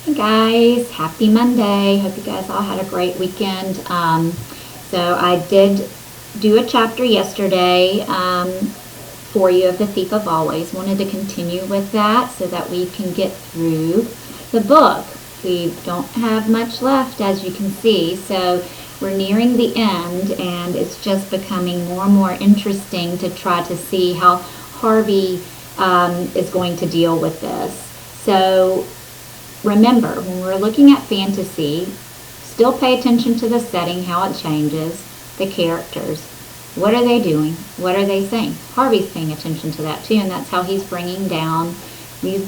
Hey guys, happy Monday. Hope you guys all had a great weekend. So I did do a chapter yesterday for you of The Thief of Always. Wanted to continue with that so that we can get through the book. We don't have much left, as you can see, so we're nearing the end, and it's just becoming more and more interesting to try to see how Harvey is going to deal with this. So remember, when we're looking at fantasy, still pay attention to the setting, how it changes, the characters. What are they doing? What are they saying? Harvey's paying attention to that too, and that's how he's bringing down these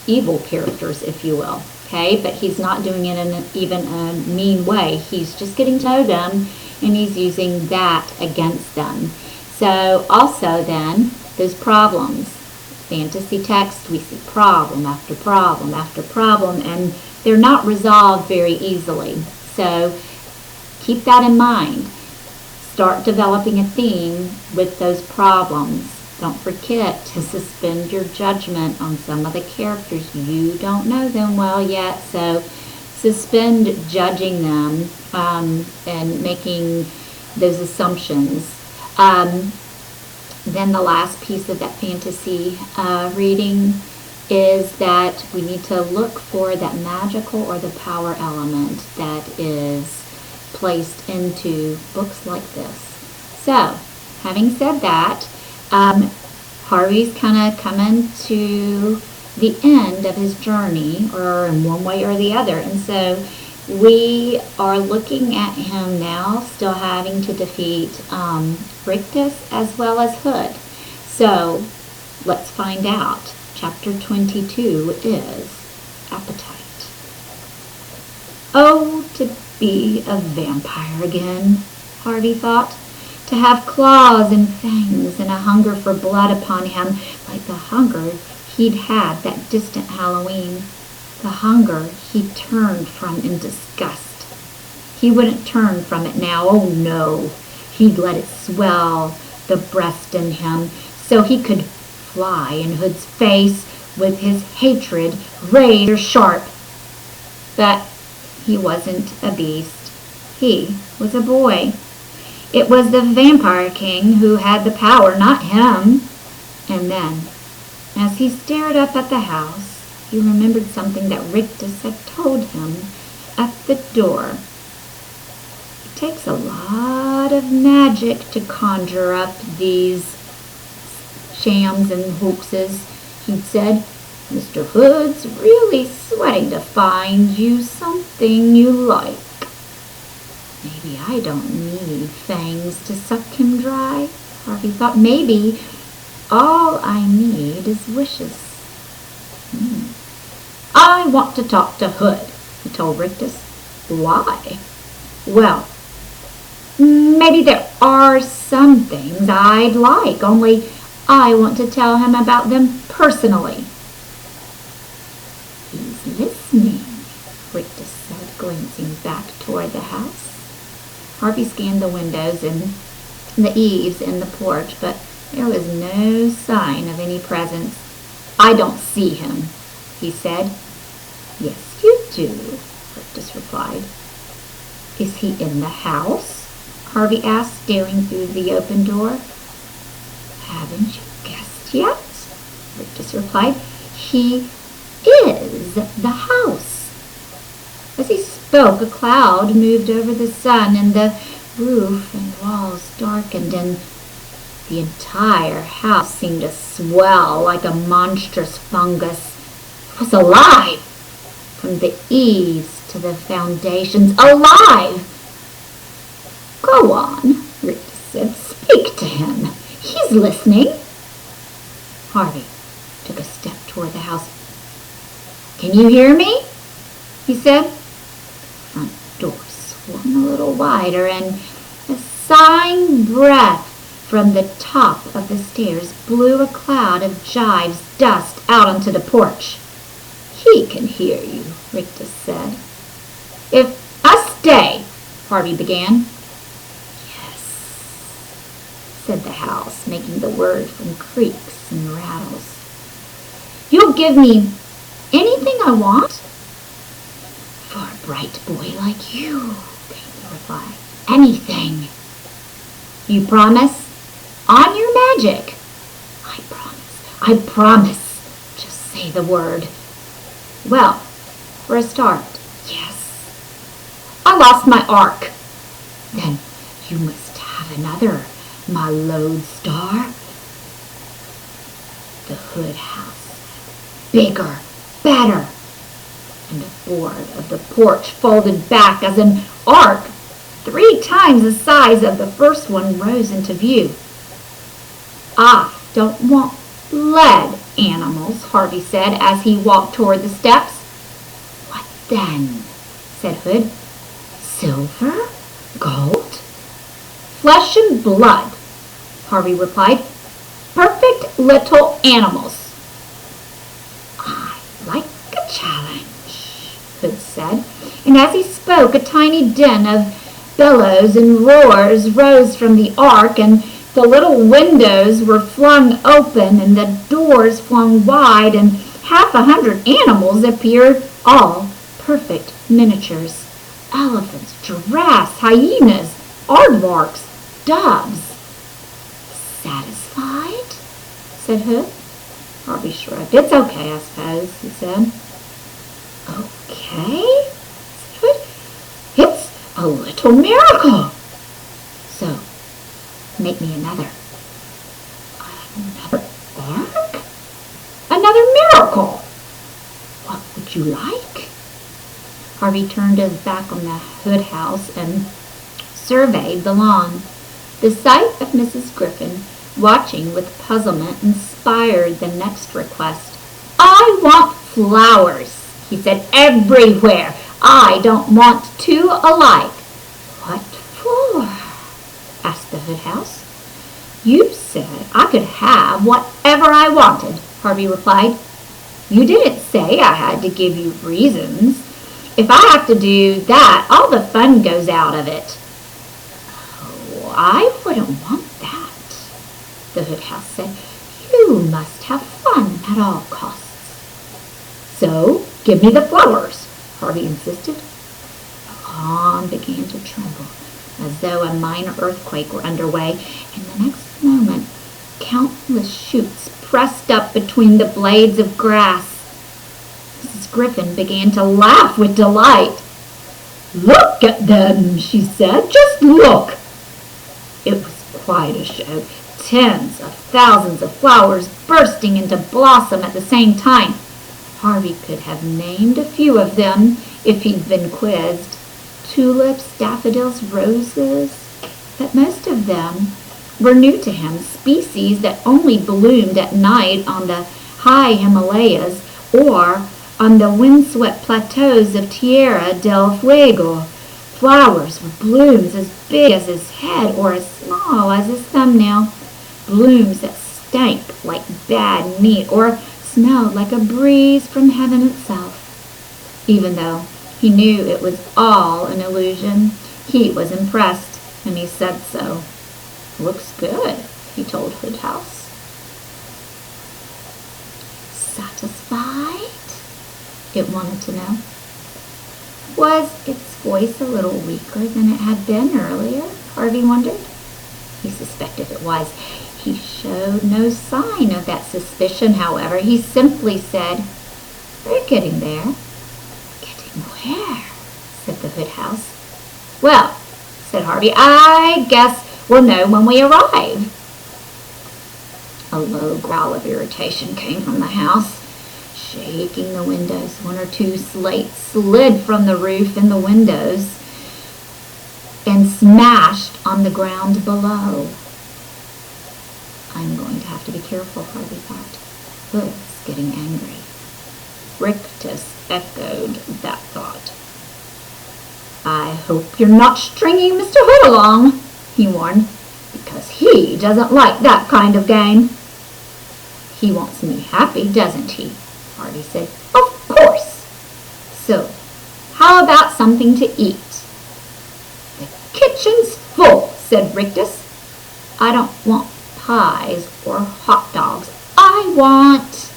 evil characters, if you will. Okay, but he's not doing it in even a mean way. He's just getting to know them, and he's using that against them. So also then, those problems. Fantasy text, we see problem after problem after problem, and they're not resolved very easily. So keep that in mind. Start developing a theme with those problems. Don't forget to suspend your judgment on some of the characters. You don't know them well yet, so suspend judging them and making those assumptions. Then the last piece of that fantasy reading is that we need to look for that magical or the power element that is placed into books like this. So, having said that, Harvey's kind of coming to the end of his journey, or in one way or the other, and so we are looking at him now still having to defeat Rictus as well as Hood. So let's find out. Chapter 22 is Appetite. Oh, to be a vampire again, Harvey thought. To have claws and fangs and a hunger for blood upon him like the hunger he'd had that distant Halloween. The hunger he turned from in disgust. He wouldn't turn from it now. Oh no. He'd let it swell the breast in him so he could fly in Hood's face with his hatred razor sharp. But he wasn't a beast. He was a boy. It was the Vampire King who had the power, not him. And then, as he stared up at the house, he remembered something that Rictus had told him at the door. It takes a lot of magic to conjure up these shams and hoaxes, he'd said. Mr. Hood's really sweating to find you something you like. Maybe I don't need fangs to suck him dry, Harvey thought. Maybe all I need is wishes. I want to talk to Hood, he told Rictus. Why? Well, maybe there are some things I'd like, only I want to tell him about them personally. He's listening, Rictus said, glancing back toward the house. Harvey scanned the windows and the eaves in the porch, but there was no sign of any presence. I don't see him, he said. Yes, you do, Rictus replied. Is he in the house? Harvey asked, staring through the open door. Haven't you guessed yet? Rictus replied. He is the house. As he spoke, a cloud moved over the sun, and the roof and walls darkened, and the entire house seemed to swell like a monstrous fungus. It was alive! From the eaves to the foundations, alive! Go on, Rictus said. Speak to him. He's listening. Harvey took a step toward the house. Can you hear me? He said. The front door swung a little wider, and a sighing breath from the top of the stairs blew a cloud of Jive's dust out onto the porch. He can hear you, Rictus said. If I stay, Harvey began. Yes, said the house, making the word from creaks and rattles. You'll give me anything I want? bright boy like you, came the reply. Anything. You promise? On your magic. I promise. I promise. Just say the word. Well, for a start, yes. I lost my ark. Then you must have another, my lodestar. The Hood house. Bigger, better. And the board of the porch folded back as an ark 3 times the size of the first one rose into view. I don't want lead animals, Harvey said as he walked toward the steps. What then? Said Hood. Silver? Gold? Flesh and blood, Harvey replied. Perfect little animals. I like a challenge, Hood said, and as he spoke a tiny din of bellows and roars rose from the ark, and the little windows were flung open and the doors flung wide, and 100 animals appeared, all perfect miniatures. Elephants, giraffes, hyenas, aardvarks, doves. Satisfied? Said Hood. Harvey shrugged. It's okay, I suppose, he said. Okay, said Hood. It's a little miracle. So, make me another. Another ark? Another miracle. What would you like? Harvey turned his back on the Hood house and surveyed the lawn. The sight of Mrs. Griffin watching with puzzlement inspired the next request. I want flowers, he said, everywhere. I don't want 2 alike. What for? Asked the Hood house. You said I could have whatever I wanted, Harvey replied. You didn't say I had to give you reasons. If I have to do that, all the fun goes out of it. Oh, I wouldn't want that, the Hood house said. You must have fun at all costs. So, give me the flowers, Harvey insisted. The lawn began to tremble, as though a minor earthquake were underway, and the next moment, countless shoots pressed up between the blades of grass. Mrs. Griffin began to laugh with delight. Look at them, she said. Just look. It was quite a show. Tens of thousands of flowers bursting into blossom at the same time. Harvey could have named a few of them if he'd been quizzed. Tulips, daffodils, roses. But most of them were new to him, species that only bloomed at night on the high Himalayas or on the windswept plateaus of Tierra del Fuego. Flowers with blooms as big as his head or as small as his thumbnail. Blooms that stank like bad meat or smelled like a breeze from heaven itself. Even though he knew it was all an illusion, he was impressed, and he said so. Looks good, he told Hood house. Satisfied? It wanted to know. Was its voice a little weaker than it had been earlier? Harvey wondered. He suspected it was. He showed no sign of that suspicion, however. He simply said, We're getting there. Getting where? Said the Hood house. Well, said Harvey, I guess we'll know when we arrive. A low growl of irritation came from the house, shaking the windows. 1 or 2 slates slid from the roof in the windows and smashed on the ground below. I'm going to have to be careful, Harvey thought. Hood's getting angry. Rictus echoed that thought. I hope you're not stringing Mr. Hood along, he warned, because he doesn't like that kind of game. He wants me happy, doesn't he? Harvey said. Of course. So, how about something to eat? The kitchen's full, said Rictus. I don't want pies or hot dogs. I want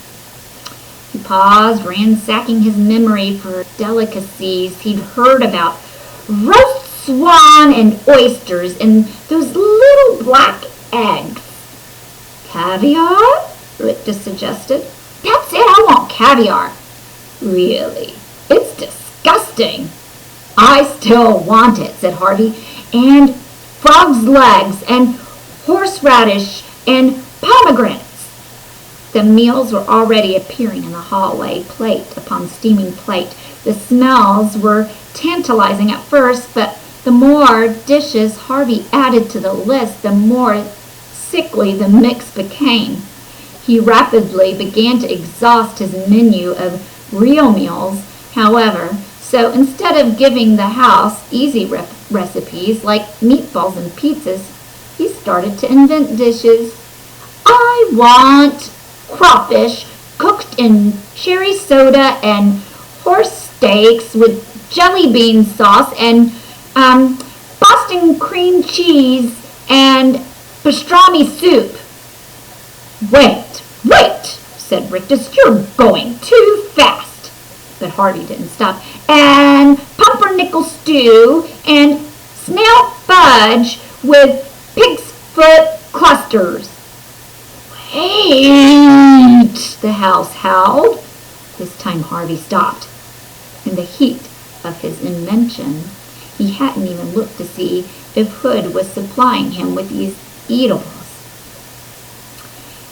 He paused, ransacking his memory for delicacies he'd heard about. Roast swan and oysters and those little black eggs. Caviar? Rictus suggested. That's it, I want caviar. Really? It's disgusting. I still want it, said Harvey. And frog's legs and horseradish and pomegranates. The meals were already appearing in the hallway, plate upon steaming plate. The smells were tantalizing at first, but the more dishes Harvey added to the list, the more sickly the mix became. He rapidly began to exhaust his menu of real meals, however, so instead of giving the house easy recipes like meatballs and pizzas, he started to invent dishes. I want crawfish cooked in cherry soda and horse steaks with jelly bean sauce and Boston cream cheese and pastrami soup. Wait, said Rictus, you're going too fast. But Harvey didn't stop. And pumpernickel stew and snail fudge with pig's foot clusters. Wait, the house howled. This time Harvey stopped. In the heat of his invention, he hadn't even looked to see if Hood was supplying him with these eatables.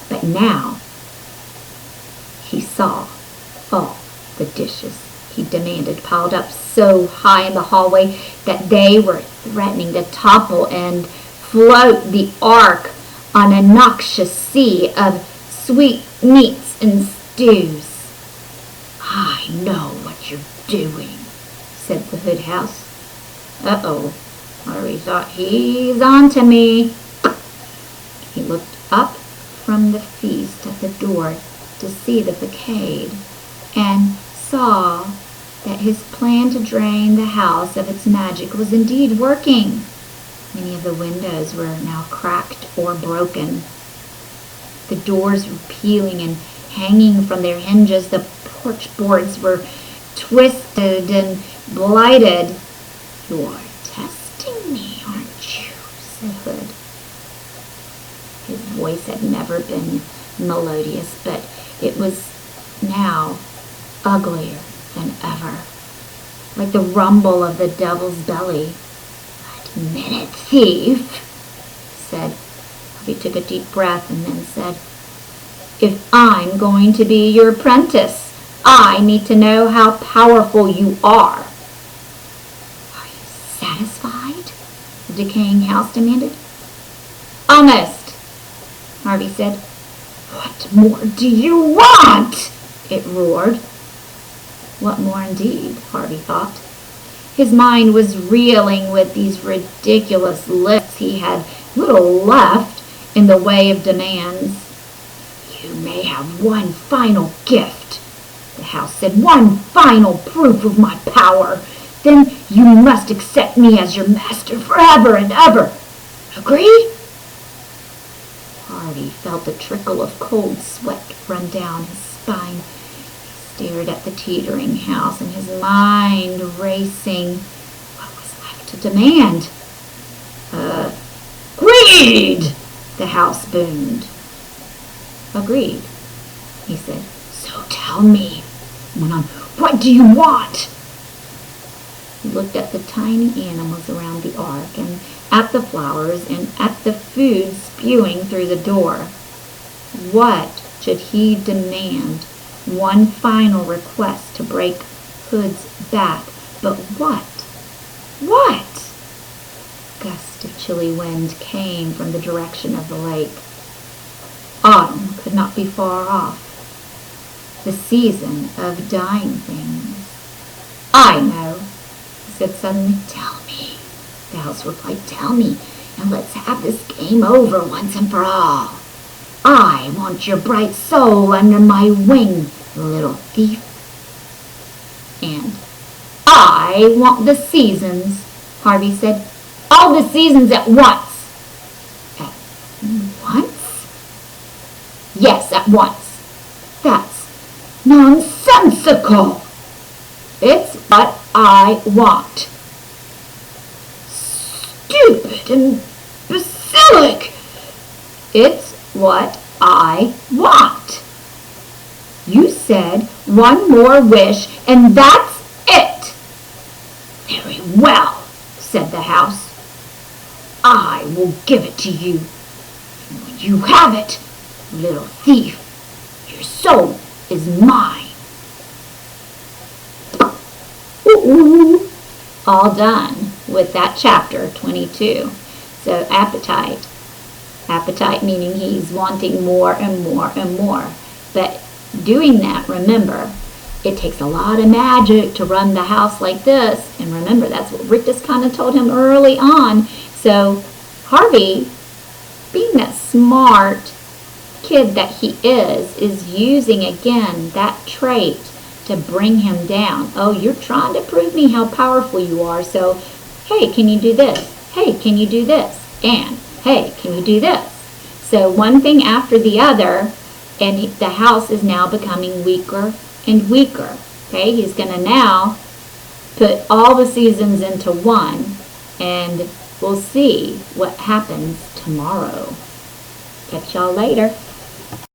But now he saw all the dishes he demanded piled up so high in the hallway that they were threatening to topple and float the ark on a noxious sea of sweet meats and stews. I know what you're doing, said the Hood house. Uh-oh, Harvey thought, he's on to me. He looked up from the feast at the door to see the facade and saw that his plan to drain the house of its magic was indeed working. Many of the windows were now cracked or broken. The doors were peeling and hanging from their hinges. The porch boards were twisted and blighted. You're testing me, aren't you? Said Hood. His voice had never been melodious, but it was now uglier than ever, like the rumble of the devil's belly. Admit it, thief, said. He took a deep breath and then said, if I'm going to be your apprentice, I need to know how powerful you are. Are you satisfied? The decaying house demanded. Almost, Harvey said. What more do you want? It roared. What more indeed, Harvey thought. His mind was reeling with these ridiculous lists. He had little left in the way of demands. You may have one final gift, the house said, one final proof of my power. Then you must accept me as your master forever and ever. Agree? Harvey felt a trickle of cold sweat run down his spine. He stared at the teetering house, and his mind racing. What was left to demand? Agreed! The house boomed. Agreed, he said. So tell me, went on, what do you want? He looked at the tiny animals around the ark and at the flowers and at the food spewing through the door. What should he demand? One final request to break Hood's back. But what? What? A gust of chilly wind came from the direction of the lake. Autumn could not be far off. The season of dying things. I know, he said suddenly. Tell me, the house replied. Tell me, and let's have this game over once and for all. I want your bright soul under my wing, little thief. And I want the seasons, Harvey said. All the seasons at once. At once? Yes, at once. That's nonsensical. It's what I want. Stupid and imbecilic. It's what I want. You said one more wish and that's it. Very well, said the house. I will give it to you. And when you have it, little thief, your soul is mine. Ooh. All done with that chapter 22. So appetite. Appetite meaning he's wanting more and more and more. But doing that, remember, it takes a lot of magic to run the house like this. And remember, that's what Rick just kind of told him early on. So Harvey, being that smart kid that he is using again that trait to bring him down. Oh, you're trying to prove me how powerful you are. So, hey, can you do this? Hey, can you do this? And, hey, can you do this? So one thing after the other, and the house is now becoming weaker and weaker. Okay, he's going to now put all the seasons into one, and we'll see what happens tomorrow. Catch y'all later.